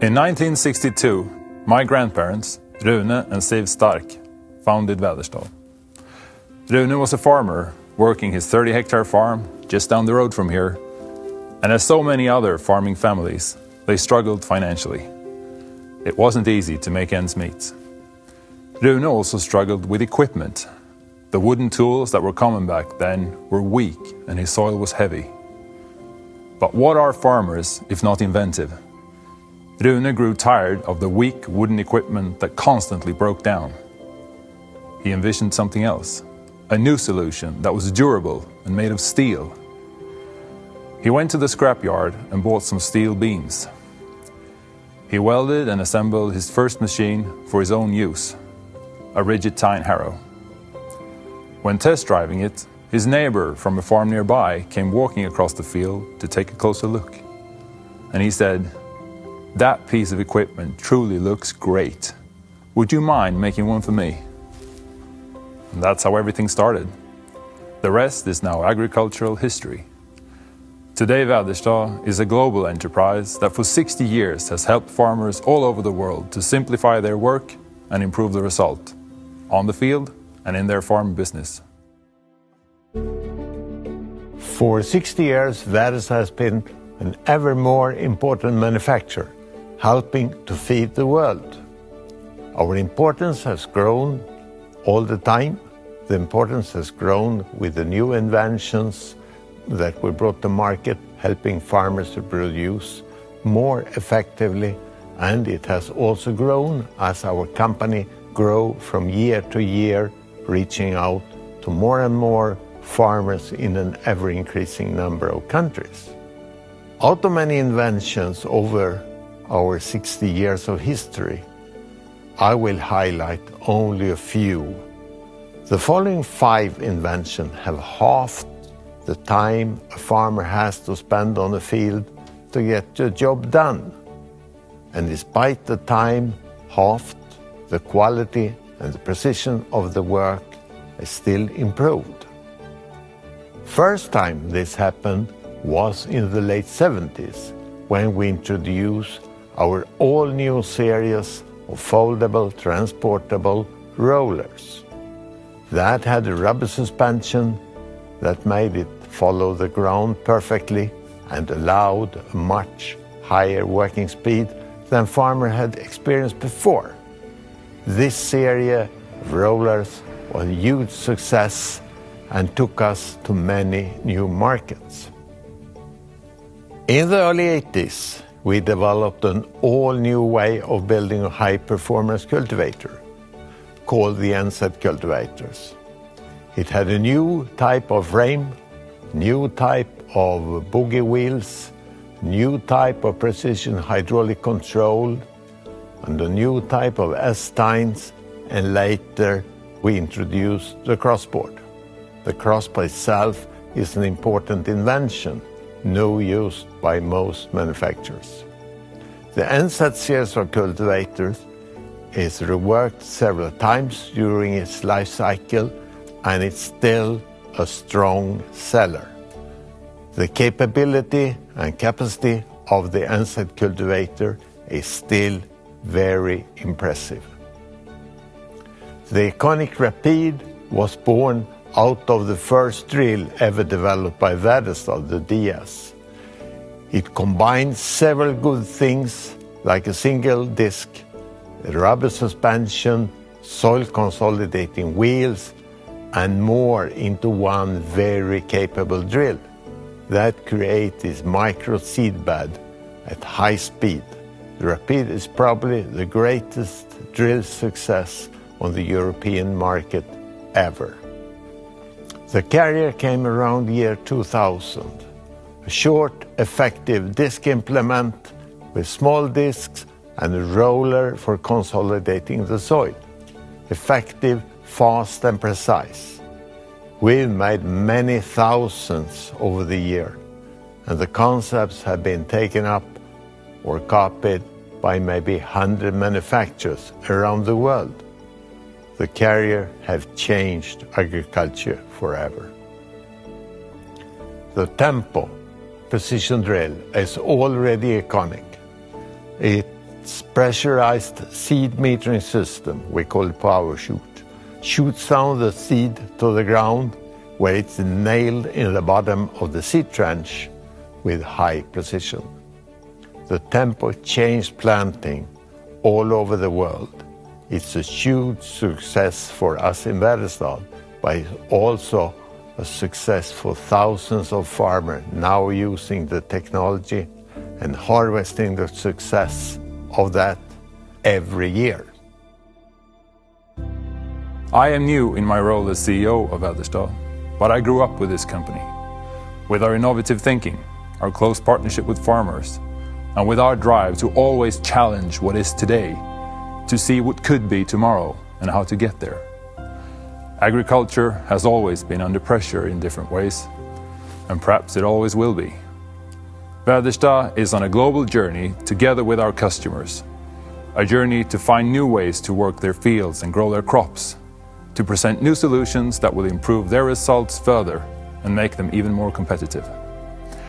In 1962, my grandparents, Rune and Siv Stark, founded Väderstad. Rune was a farmer working his 30-hectare farm just down the road from here, and as so many other farming families, they struggled financially. It wasn't easy to make ends meet. Rune also struggled with equipment. The wooden tools that were common back then were weak and his soil was heavy. But what are farmers if not inventive? Rune grew tired of the weak wooden equipment that constantly broke down. He envisioned something else, a new solution that was durable and made of steel. He went to the scrapyard and bought some steel beams. He welded and assembled his first machine for his own use, a rigid tine harrow. When test driving it, his neighbor from a farm nearby came walking across the field to take a closer look. And he said, "That piece of equipment truly looks great. Would you mind making one for me?" And that's how everything started. The rest is now agricultural history. Today, Väderstad is a global enterprise that for 60 years has helped farmers all over the world to simplify their work and improve the result, on the field and in their farm business. For 60 years, Väderstad has been an ever more important manufacturer, helping to feed the world. Our importance has grown all the time. The importance has grown with the new inventions that we brought to market, helping farmers to produce more effectively, and it has also grown as our company grow from year to year, reaching out to more and more farmers in an ever-increasing number of countries. Out of many inventions over our 60 years of history, I will highlight only a few. The following 5 inventions have halved the time a farmer has to spend on the field to get the job done. And despite the time halved, the quality and the precision of the work is still improved. First time this happened was in the late 70s, when we introduced our all-new series of foldable, transportable rollers. That had a rubber suspension that made it follow the ground perfectly and allowed a much higher working speed than farmer had experienced before. This series of rollers was a huge success and took us to many new markets. In the early 80s, we developed an all-new way of building a high-performance cultivator called the NZ cultivators. It had a new type of frame, new type of boogie wheels, new type of precision hydraulic control, and a new type of S-tines, and later we introduced the crossboard. The crossboard itself is an important invention, now used by most manufacturers. The NZ series of cultivators is reworked several times during its life cycle, and it's still a strong seller. The capability and capacity of the NZ cultivator is still very impressive. The iconic Rapide was born out of the first drill ever developed by Väderstad, the DS. It combines several good things like a single disc, a rubber suspension, soil consolidating wheels, and more into one very capable drill that creates this micro seed bed at high speed. The Rapide is probably the greatest drill success on the European market ever. The carrier came around year 2000. A short, effective disc implement with small discs and a roller for consolidating the soil. Effective, fast and precise. We've made many thousands over the year, and the concepts have been taken up or copied by maybe 100 manufacturers around the world. The carrier have changed agriculture forever. The Tempo precision drill is already iconic. It Its pressurized seed metering system, we call it power chute, shoots down the seed to the ground where it's nailed in the bottom of the seed trench with high precision. The tempo changed planting all over the world. It's a huge success for us in Väderstad, but it's also a success for thousands of farmers now using the technology and harvesting the success of that every year. I am new in my role as CEO of Väderstad, but I grew up with this company. With our innovative thinking, our close partnership with farmers, and with our drive to always challenge what is today, to see what could be tomorrow and how to get there. Agriculture has always been under pressure in different ways, and perhaps it always will be. Väderstad is on a global journey together with our customers, a journey to find new ways to work their fields and grow their crops, to present new solutions that will improve their results further and make them even more competitive.